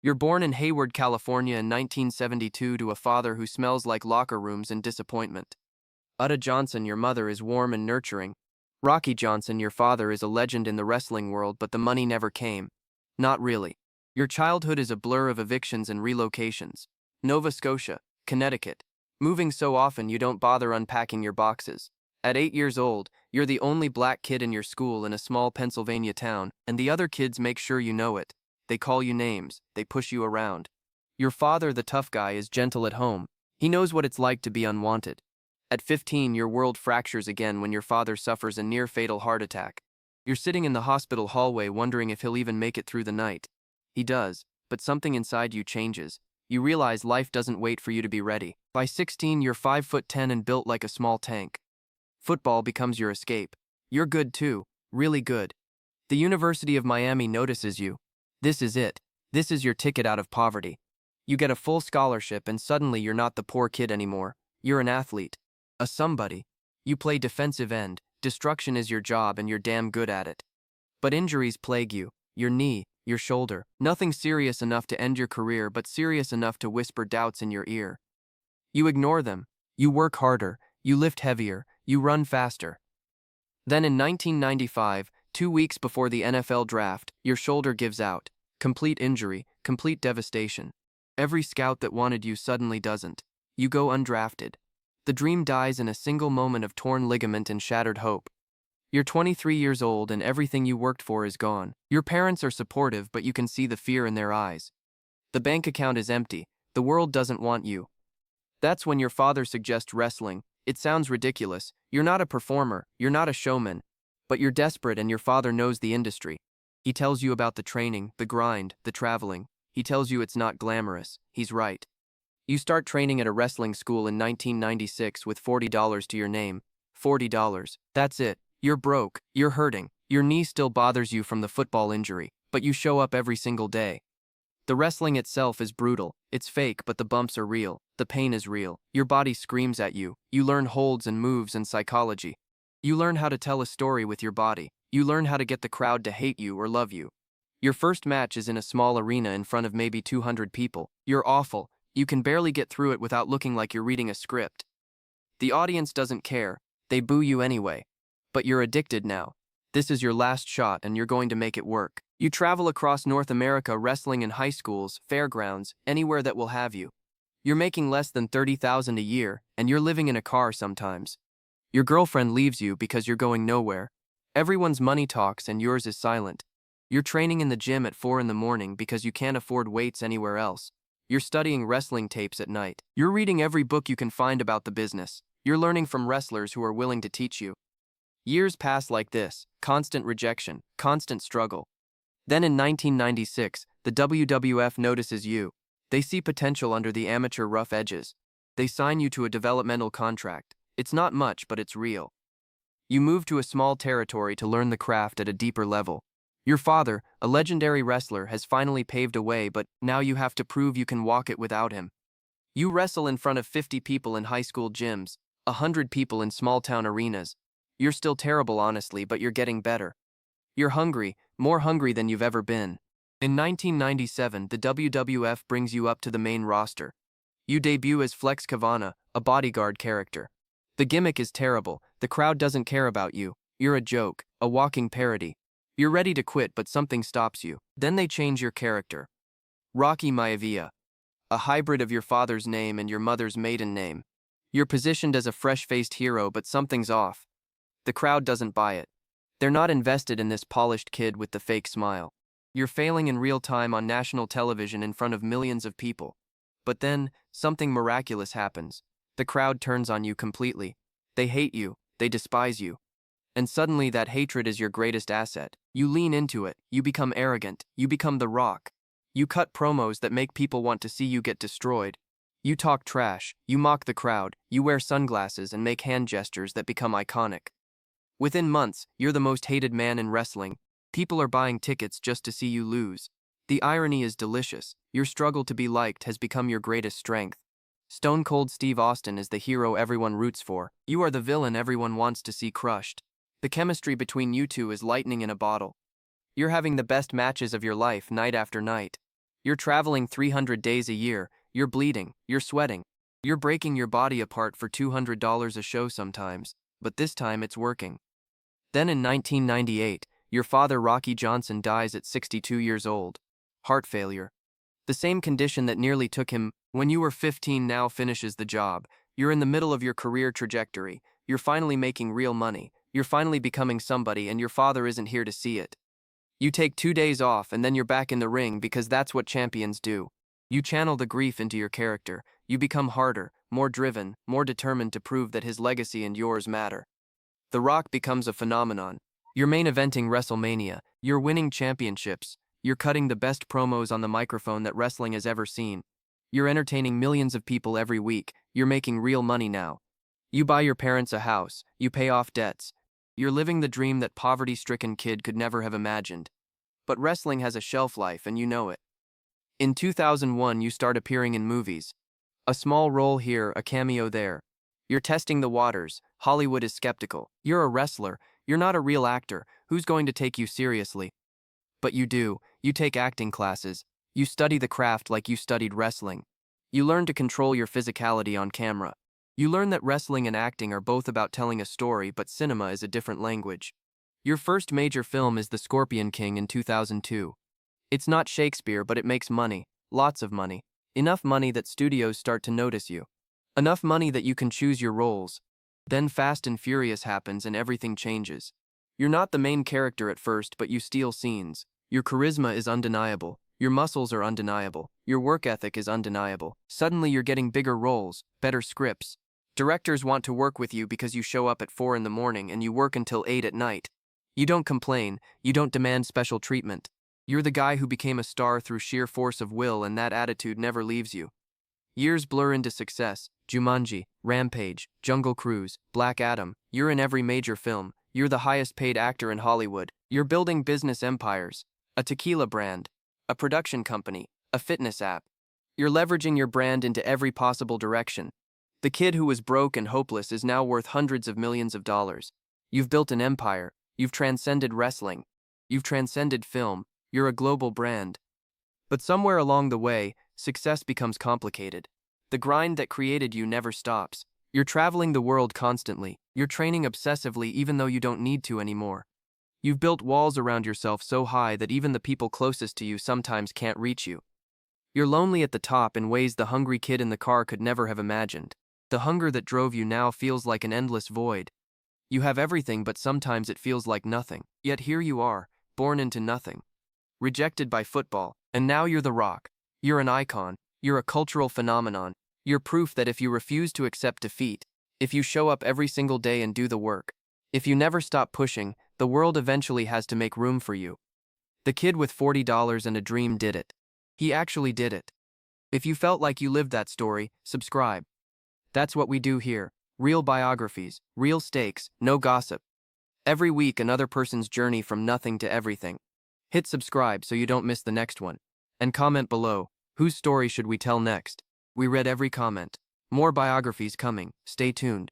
You're born in Hayward, California in 1972 to a father who smells like locker rooms and disappointment. Utta Johnson, your mother, is warm and nurturing. Rocky Johnson, your father, is a legend in the wrestling world, but the money never came. Not really. Your childhood is a blur of evictions and relocations. Nova Scotia, Connecticut. Moving so often you don't bother unpacking your boxes. At 8 years old, you're the only black kid in your school in a small Pennsylvania town, and the other kids make sure you know it. They call you names, they push you around. Your father, the tough guy, is gentle at home. He knows what it's like to be unwanted. At 15, your world fractures again when your father suffers a near-fatal heart attack. You're sitting in the hospital hallway wondering if he'll even make it through the night. He does, but something inside you changes. You realize life doesn't wait for you to be ready. By 16, you're 5'10" and built like a small tank. Football becomes your escape. You're good too, really good. The University of Miami notices you. This is it. This is your ticket out of poverty. You get a full scholarship and suddenly you're not the poor kid anymore. You're an athlete. A somebody. You play defensive end. Destruction is your job and you're damn good at it. But injuries plague you. Your knee, your shoulder. Nothing serious enough to end your career, but serious enough to whisper doubts in your ear. You ignore them. You work harder. You lift heavier. You run faster. Then in 1995, 2 weeks before the NFL draft, your shoulder gives out. Complete injury, complete devastation. Every scout that wanted you suddenly doesn't. You go undrafted. The dream dies in a single moment of torn ligament and shattered hope. You're 23 years old and everything you worked for is gone. Your parents are supportive, but you can see the fear in their eyes. The bank account is empty. The world doesn't want you. That's when your father suggests wrestling. It sounds ridiculous. You're not a performer. You're not a showman. But you're desperate and your father knows the industry. He tells you about the training, the grind, the traveling. He tells you it's not glamorous. He's right. You start training at a wrestling school in 1996 with $40 to your name. $40. That's it. You're broke. You're hurting. Your knee still bothers you from the football injury, but you show up every single day. The wrestling itself is brutal. It's fake, but the bumps are real. The pain is real. Your body screams at you. You learn holds and moves and psychology. You learn how to tell a story with your body. You learn how to get the crowd to hate you or love you. Your first match is in a small arena in front of maybe 200 people. You're awful. You can barely get through it without looking like you're reading a script. The audience doesn't care. They boo you anyway. But you're addicted now. This is your last shot and you're going to make it work. You travel across North America wrestling in high schools, fairgrounds, anywhere that will have you. You're making less than $30,000 a year and you're living in a car sometimes. Your girlfriend leaves you because you're going nowhere. Everyone's money talks and yours is silent. You're training in the gym at 4 in the morning because you can't afford weights anywhere else. You're studying wrestling tapes at night. You're reading every book you can find about the business. You're learning from wrestlers who are willing to teach you. Years pass like this, constant rejection, constant struggle. Then in 1996, the WWF notices you. They see potential under the amateur rough edges. They sign you to a developmental contract. It's not much, but it's real. You move to a small territory to learn the craft at a deeper level. Your father, a legendary wrestler, has finally paved a way, but now you have to prove you can walk it without him. You wrestle in front of 50 people in high school gyms, 100 people in small-town arenas. You're still terrible, honestly, but you're getting better. You're hungry, more hungry than you've ever been. In 1997, the WWF brings you up to the main roster. You debut as Flex Kavana, a bodyguard character. The gimmick is terrible. The crowd doesn't care about you. You're a joke, a walking parody. You're ready to quit, but something stops you. Then they change your character. Rocky Maivia, a hybrid of your father's name and your mother's maiden name. You're positioned as a fresh-faced hero, but something's off. The crowd doesn't buy it. They're not invested in this polished kid with the fake smile. You're failing in real time on national television in front of millions of people. But then, something miraculous happens. The crowd turns on you completely. They hate you. They despise you. And suddenly that hatred is your greatest asset. You lean into it. You become arrogant. You become The Rock. You cut promos that make people want to see you get destroyed. You talk trash. You mock the crowd. You wear sunglasses and make hand gestures that become iconic. Within months, you're the most hated man in wrestling. People are buying tickets just to see you lose. The irony is delicious. Your struggle to be liked has become your greatest strength. Stone Cold Steve Austin is the hero everyone roots for. You are the villain everyone wants to see crushed. The chemistry between you two is lightning in a bottle. You're having the best matches of your life night after night. You're traveling 300 days a year, you're bleeding, you're sweating. You're breaking your body apart for $200 a show sometimes, but this time it's working. Then in 1998, your father Rocky Johnson dies at 62 years old. Heart failure. The same condition that nearly took him when you were 15 now finishes the job. You're in the middle of your career trajectory. You're finally making real money. You're finally becoming somebody, and your father isn't here to see it. You take 2 days off and then you're back in the ring because that's what champions do. You channel the grief into your character. You become harder, more driven, more determined to prove that his legacy and yours matter. The Rock becomes a phenomenon. You're main eventing WrestleMania. You're winning championships. You're cutting the best promos on the microphone that wrestling has ever seen. You're entertaining millions of people every week. You're making real money now. You buy your parents a house. You pay off debts. You're living the dream that poverty-stricken kid could never have imagined. But wrestling has a shelf life, and you know it. In 2001, you start appearing in movies. A small role here, a cameo there. You're testing the waters. Hollywood is skeptical. You're a wrestler. You're not a real actor. Who's going to take you seriously? But you do. You take acting classes. You study the craft like you studied wrestling. You learn to control your physicality on camera. You learn that wrestling and acting are both about telling a story, but cinema is a different language. Your first major film is The Scorpion King in 2002. It's not Shakespeare, but it makes money. Lots of money. Enough money that studios start to notice you. Enough money that you can choose your roles. Then Fast and Furious happens and everything changes. You're not the main character at first, but you steal scenes. Your charisma is undeniable. Your muscles are undeniable. Your work ethic is undeniable. Suddenly you're getting bigger roles, better scripts. Directors want to work with you because you show up at 4 in the morning and you work until 8 at night. You don't complain. You don't demand special treatment. You're the guy who became a star through sheer force of will, and that attitude never leaves you. Years blur into success. Jumanji, Rampage, Jungle Cruise, Black Adam. You're in every major film. You're the highest paid actor in Hollywood. You're building business empires. A tequila brand. A production company. A fitness app. You're leveraging your brand into every possible direction. The kid who was broke and hopeless is now worth hundreds of millions of dollars. You've built an empire. You've transcended wrestling. You've transcended film. You're a global brand. But somewhere along the way, success becomes complicated. The grind that created you never stops. You're traveling the world constantly. You're training obsessively even though you don't need to anymore. You've built walls around yourself so high that even the people closest to you sometimes can't reach you. You're lonely at the top in ways the hungry kid in the car could never have imagined. The hunger that drove you now feels like an endless void. You have everything, but sometimes it feels like nothing. Yet here you are, born into nothing. Rejected by football, and now you're The Rock. You're an icon. You're a cultural phenomenon. You're proof that if you refuse to accept defeat, if you show up every single day and do the work, if you never stop pushing, the world eventually has to make room for you. The kid with $40 and a dream did it. He actually did it. If you felt like you lived that story, subscribe. That's what we do here. Real biographies, real stakes, no gossip. Every week, another person's journey from nothing to everything. Hit subscribe so you don't miss the next one. And comment below, whose story should we tell next? We read every comment. More biographies coming. Stay tuned.